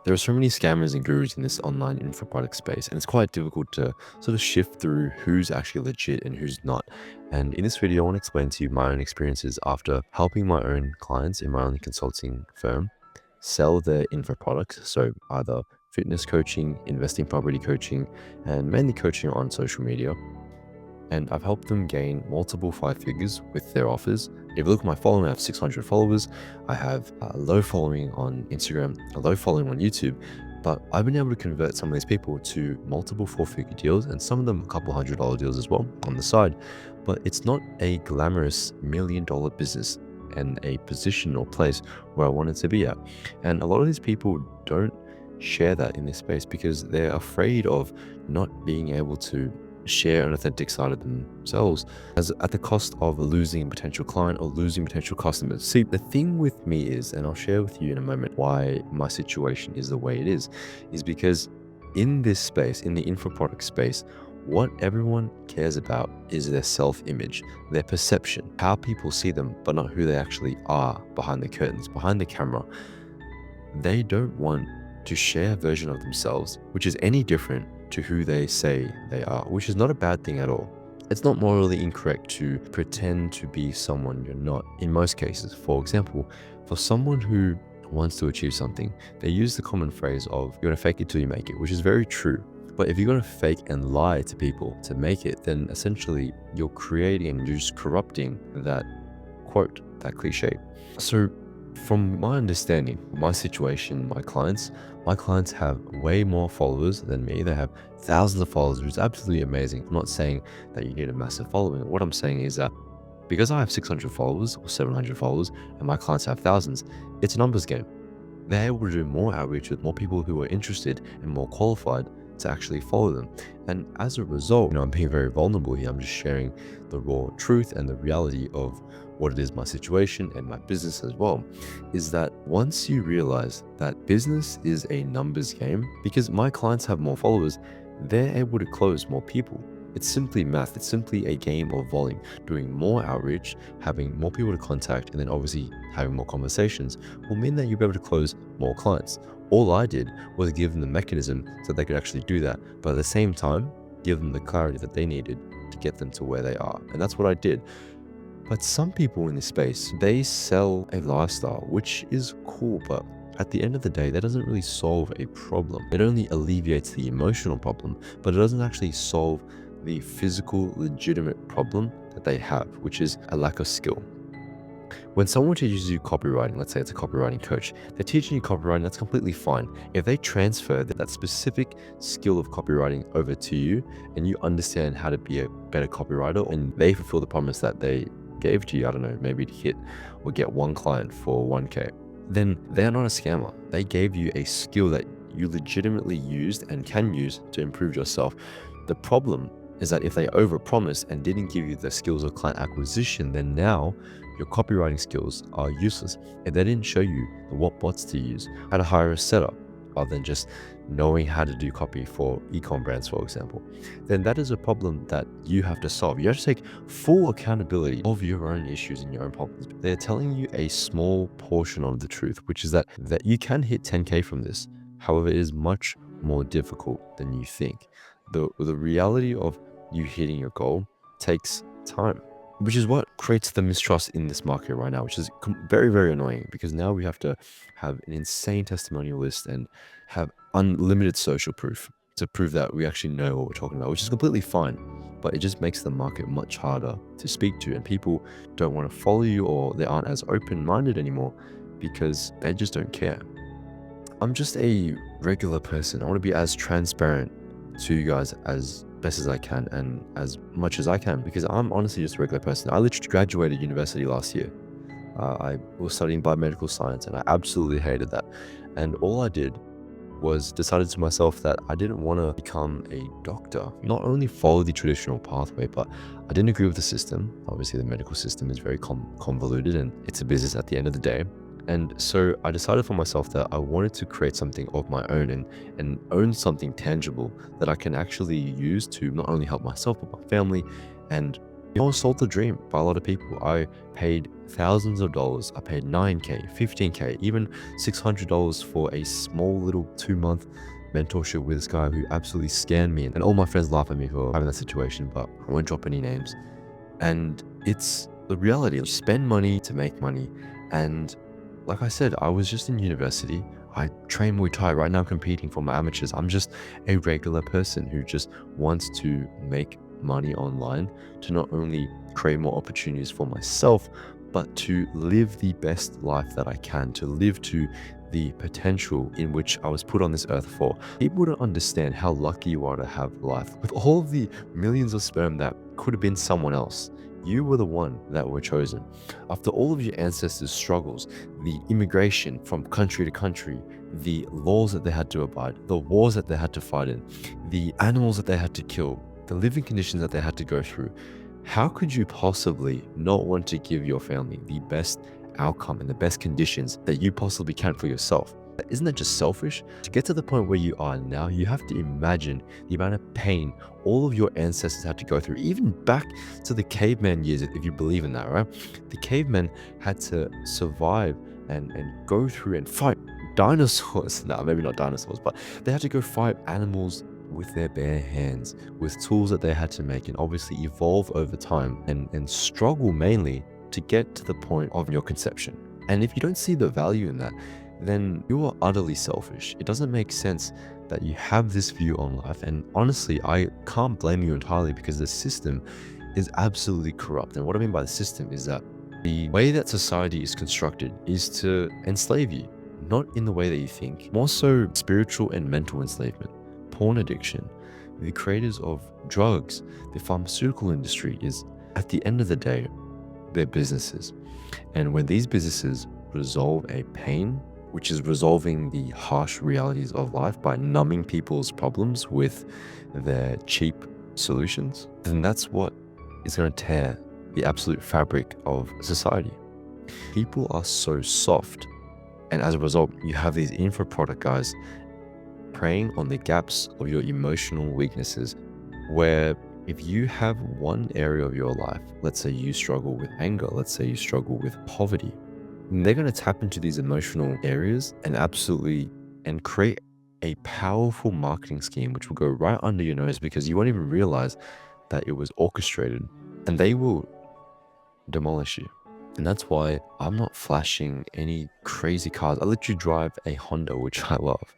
There are so many scammers and gurus in this online info product space, and it's quite difficult to sort of shift through who's actually legit and who's not. And in this video, I want to explain to you my own experiences after helping my own clients in my own consulting firm sell their info products. So either fitness coaching, investing property coaching, and mainly coaching on social media. And I've helped them gain multiple five figures with their offers. If you look at my following, I have 600 followers. I have a low following on Instagram, a low following on YouTube, but I've been able to convert some of these people to multiple four-figure deals and some of them a couple $100 deals as well on the side. But it's not a glamorous $1 million business and a position or place where I wanted to be at. And a lot of these people don't share that in this space because they're afraid of not being able to share an authentic side of themselves as at the cost of losing a potential client or losing potential customers. See, the thing with me is, and I'll share with you in a moment why my situation is the way it is because in this space, in the info product space, what everyone cares about is their self-image, their perception, how people see them, but not who they actually are behind the curtains, behind the camera. They don't want to share a version of themselves which is any different to who they say they are, which is not a bad thing at all. It's not morally incorrect to pretend to be someone you're not in most cases. For example, for someone who wants to achieve something, they use the common phrase of you're gonna fake it till you make it, which is very true. But if you're gonna fake and lie to people to make it, then essentially you're creating and you're just corrupting that quote, that cliche. So from my understanding, my situation, my clients have way more followers than me. They have thousands of followers, which is absolutely amazing. I'm not saying that you need a massive following. What I'm saying is that because I have 600 followers or 700 followers and my clients have thousands, it's a numbers game. They're able to do more outreach with more people who are interested and more qualified to actually follow them. And as a result, I'm being very vulnerable here. I'm just sharing the raw truth and the reality of what it is, my situation and my business as well, is that once you realize that business is a numbers game, because my clients have more followers, they're able to close more people. It's simply math. It's simply a game of volume. Doing more outreach, having more people to contact, and then obviously having more conversations will mean that you'll be able to close more clients. All I did was give them the mechanism so they could actually do that, but at the same time, give them the clarity that they needed to get them to where they are. And that's what I did. But some people in this space, they sell a lifestyle, which is cool, but at the end of the day, that doesn't really solve a problem. It only alleviates the emotional problem, but it doesn't actually solve the physical, legitimate problem that they have, which is a lack of skill. When someone teaches you copywriting, let's say it's a copywriting coach, they're teaching you copywriting, that's completely fine. If they transfer that specific skill of copywriting over to you and you understand how to be a better copywriter and they fulfill the promise that they gave to you, I don't know, maybe to hit or get one client for 1K, then they're not a scammer. They gave you a skill that you legitimately used and can use to improve yourself. The problem is that if they overpromised and didn't give you the skills of client acquisition, then now your copywriting skills are useless. If they didn't show you what bots to use, how to hire a setup, other than just knowing how to do copy for e-com brands, for example, then that is a problem that you have to solve. You have to take full accountability of your own issues and your own problems. They're telling you a small portion of the truth, which is that you can hit 10K from this. However, it is much more difficult than you think. The reality of you hitting your goal takes time, which is what creates the mistrust in this market right now, which is very, very annoying because now we have to have an insane testimonial list and have unlimited social proof to prove that we actually know what we're talking about, which is completely fine, but it just makes the market much harder to speak to, and people don't want to follow you or they aren't as open-minded anymore because they just don't care. I'm just a regular person. I want to be as transparent to you guys as best as I can and as much as I can because I'm honestly just a regular person. I literally graduated university last year. I was studying biomedical science and I absolutely hated that. And all I did was decided to myself that I didn't want to become a doctor, not only follow the traditional pathway, but I didn't agree with the system. Obviously, the medical system is very convoluted and it's a business at the end of the day. And so I decided for myself that I wanted to create something of my own and own something tangible that I can actually use to not only help myself, but my family and I was sold the dream by a lot of people. I paid thousands of dollars. I paid 9K, 15K, even $600 for a small little 2-month mentorship with this guy who absolutely scammed me. And all my friends laugh at me for having that situation, but I won't drop any names. And it's the reality. You spend money to make money. And like I said, I was just in university. I train Muay Thai. Right now I'm competing for my amateurs. I'm just a regular person who just wants to make money online to not only create more opportunities for myself, but to live the best life that I can, to live to the potential in which I was put on this earth for. People don't understand how lucky you are to have life. With all of the millions of sperm that could have been someone else, you were the one that were chosen. After all of your ancestors' struggles, the immigration from country to country, the laws that they had to abide, the wars that they had to fight in, the animals that they had to kill, the living conditions that they had to go through, how could you possibly not want to give your family the best outcome and the best conditions that you possibly can for yourself? Isn't that just selfish? To get to the point where you are now, you have to imagine the amount of pain all of your ancestors had to go through, even back to the caveman years, if you believe in that, right? The cavemen had to survive and go through and fight dinosaurs. No, maybe not dinosaurs, but they had to go fight animals with their bare hands, with tools that they had to make and obviously evolve over time and struggle mainly to get to the point of your conception. And if you don't see the value in that, then you are utterly selfish. It doesn't make sense that you have this view on life. And honestly, I can't blame you entirely because the system is absolutely corrupt. And what I mean by the system is that the way that society is constructed is to enslave you, not in the way that you think, more so spiritual and mental enslavement. Porn addiction, the creators of drugs, the pharmaceutical industry is, at the end of the day, they're businesses. And when these businesses resolve a pain, which is resolving the harsh realities of life by numbing people's problems with their cheap solutions, then that's what is going to tear the absolute fabric of society. People are so soft. And as a result, you have these info product guys preying on the gaps of your emotional weaknesses, where if you have one area of your life, let's say you struggle with anger, let's say you struggle with poverty, they're going to tap into these emotional areas and create a powerful marketing scheme which will go right under your nose because you won't even realize that it was orchestrated, and they will demolish you. And that's why I'm not flashing any crazy cars. I literally drive a Honda, which I love,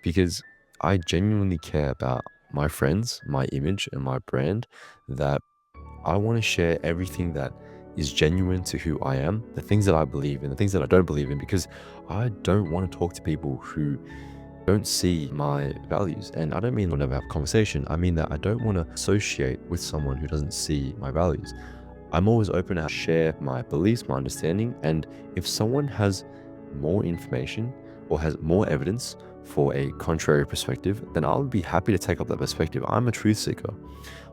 because I genuinely care about my friends, my image, and my brand, that I want to share everything that is genuine to who I am, the things that I believe in, the things that I don't believe in, because I don't want to talk to people who don't see my values. And I don't mean we'll never have a conversation. I mean that I don't want to associate with someone who doesn't see my values. I'm always open to share my beliefs, my understanding, and if someone has more information or has more evidence for a contrary perspective, then I'll be happy to take up that perspective. I'm a truth seeker.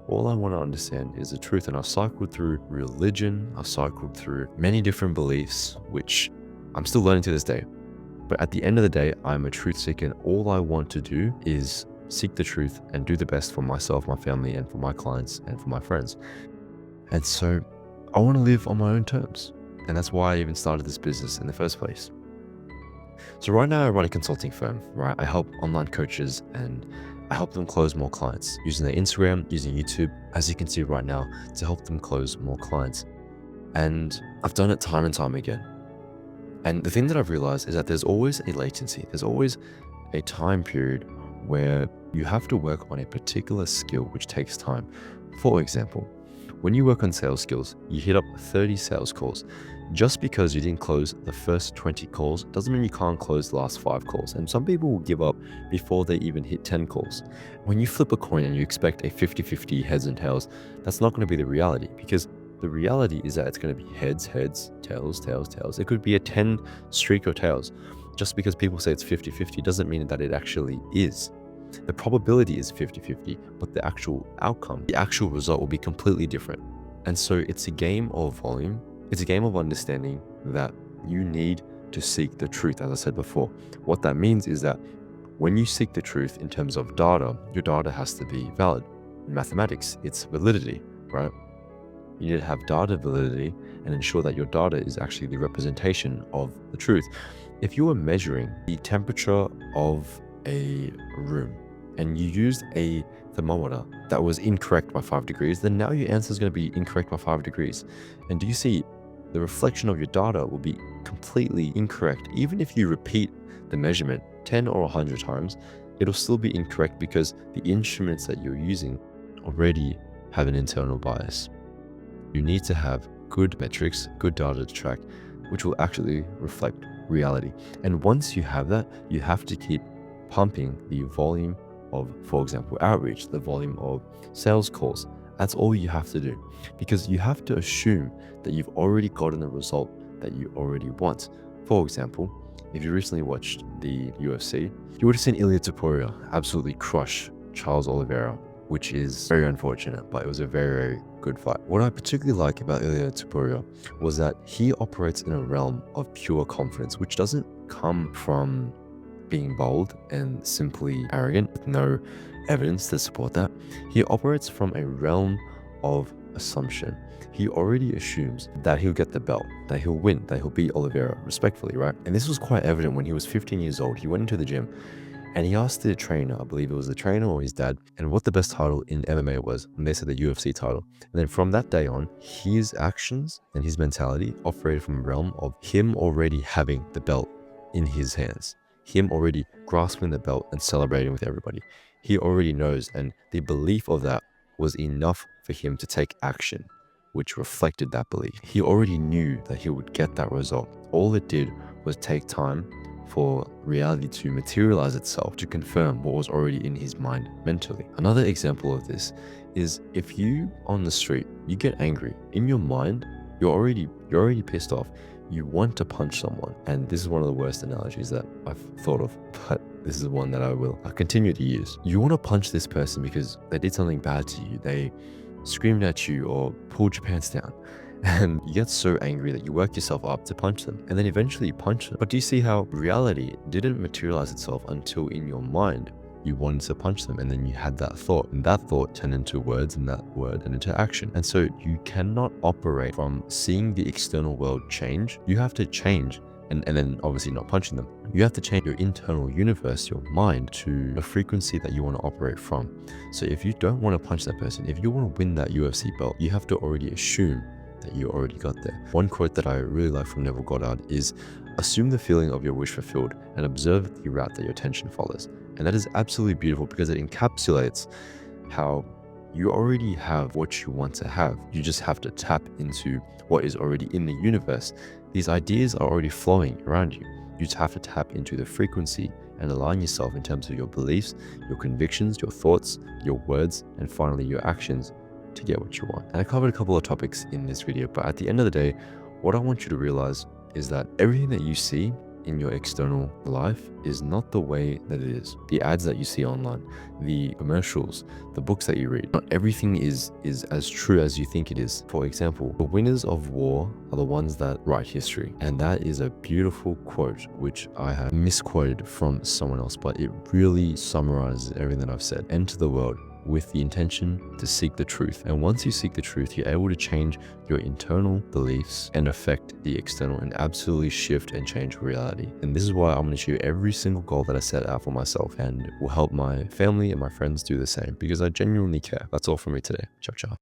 All I want to understand is the truth, and I've cycled through religion, I've cycled through many different beliefs, which I'm still learning to this day. But at the end of the day, I'm a truth seeker, and all I want to do is seek the truth and do the best for myself, my family, and for my clients and for my friends. And so I want to live on my own terms. And that's why I even started this business in the first place. So right now I run a consulting firm, right? I help online coaches and I help them close more clients using their Instagram, using YouTube, as you can see right now, to help them close more clients. And I've done it time and time again. And the thing that I've realized is that there's always a latency. There's always a time period where you have to work on a particular skill, which takes time. For example, when you work on sales skills, you hit up 30 sales calls. Just because you didn't close the first 20 calls doesn't mean you can't close the last 5 calls. And some people will give up before they even hit 10 calls. When you flip a coin and you expect a 50-50 heads and tails, that's not going to be the reality, because the reality is that it's going to be heads, heads, tails, tails, tails. It could be a 10 streak or tails. Just because people say it's 50-50 doesn't mean that it actually is. The probability is 50-50, but the actual outcome, the actual result will be completely different. And so it's a game of volume. It's a game of understanding that you need to seek the truth, as I said before. What that means is that when you seek the truth in terms of data, your data has to be valid. In mathematics, it's validity, right? You need to have data validity and ensure that your data is actually the representation of the truth. If you were measuring the temperature of a room and you used a thermometer that was incorrect by 5 degrees, then now your answer is going to be incorrect by 5 degrees. And do you see the reflection of your data will be completely incorrect? Even if you repeat the measurement 10 or 100 times, it'll still be incorrect because the instruments that you're using already have an internal bias. You need to have good metrics, good data to track, which will actually reflect reality. And once you have that, you have to keep pumping the volume of, for example, outreach, the volume of sales calls. That's all you have to do, because you have to assume that you've already gotten the result that you already want. For example, if you recently watched the UFC, you would have seen Ilya Topuria absolutely crush Charles Oliveira, which is very unfortunate, but it was a very, very good fight. What I particularly like about Ilya Topuria was that he operates in a realm of pure confidence, which doesn't come from being bold and simply arrogant with no evidence to support that. He operates from a realm of assumption. He already assumes that he'll get the belt, that he'll win, that he'll beat Oliveira respectfully, right? And this was quite evident when he was 15 years old. He went into the gym and he asked the trainer, I believe it was the trainer or his dad, and what the best title in MMA was. And they said the UFC title. And then from that day on, his actions and his mentality operated from a realm of him already having the belt in his hands, him already grasping the belt and celebrating with everybody. He already knows, and the belief of that was enough for him to take action, which reflected that belief. He already knew that he would get that result. All it did was take time for reality to materialize itself to confirm what was already in his mind mentally. Another example of this is if you on the street, you get angry in your mind, you're already pissed off. You want to punch someone. And this is one of the worst analogies that I've thought of, but this is one that I continue to use. You want to punch this person because they did something bad to you. They screamed at you or pulled your pants down. And you get so angry that you work yourself up to punch them, and then eventually you punch them. But do you see how reality didn't materialize itself until in your mind you wanted to punch them, and then you had that thought, and that thought turned into words, and that word and into action. And so you cannot operate from seeing the external world change. You have to change, and then obviously not punching them. You have to change your internal universe, your mind, to a frequency that you want to operate from. So if you don't want to punch that person, if you want to win that UFC belt, you have to already assume that you already got there. One quote that I really like from Neville Goddard is, assume the feeling of your wish fulfilled and observe the route that your attention follows. And that is absolutely beautiful because it encapsulates how you already have what you want to have. You just have to tap into what is already in the universe. These ideas are already flowing around you. You just have to tap into the frequency and align yourself in terms of your beliefs, your convictions, your thoughts, your words, and finally your actions to get what you want. And I covered a couple of topics in this video, but at the end of the day, what I want you to realize is that everything that you see in your external life is not the way that it is. The ads that you see online, the commercials, the books that you read, not everything is as true as you think it is. For example, the winners of war are the ones that write history. And that is a beautiful quote, which I have misquoted from someone else, but it really summarizes everything that I've said. Enter the world with the intention to seek the truth. And once you seek the truth, you're able to change your internal beliefs and affect the external and absolutely shift and change reality. And this is why I'm going to achieve every single goal that I set out for myself, and will help my family and my friends do the same, because I genuinely care. That's all from me today. Ciao, ciao.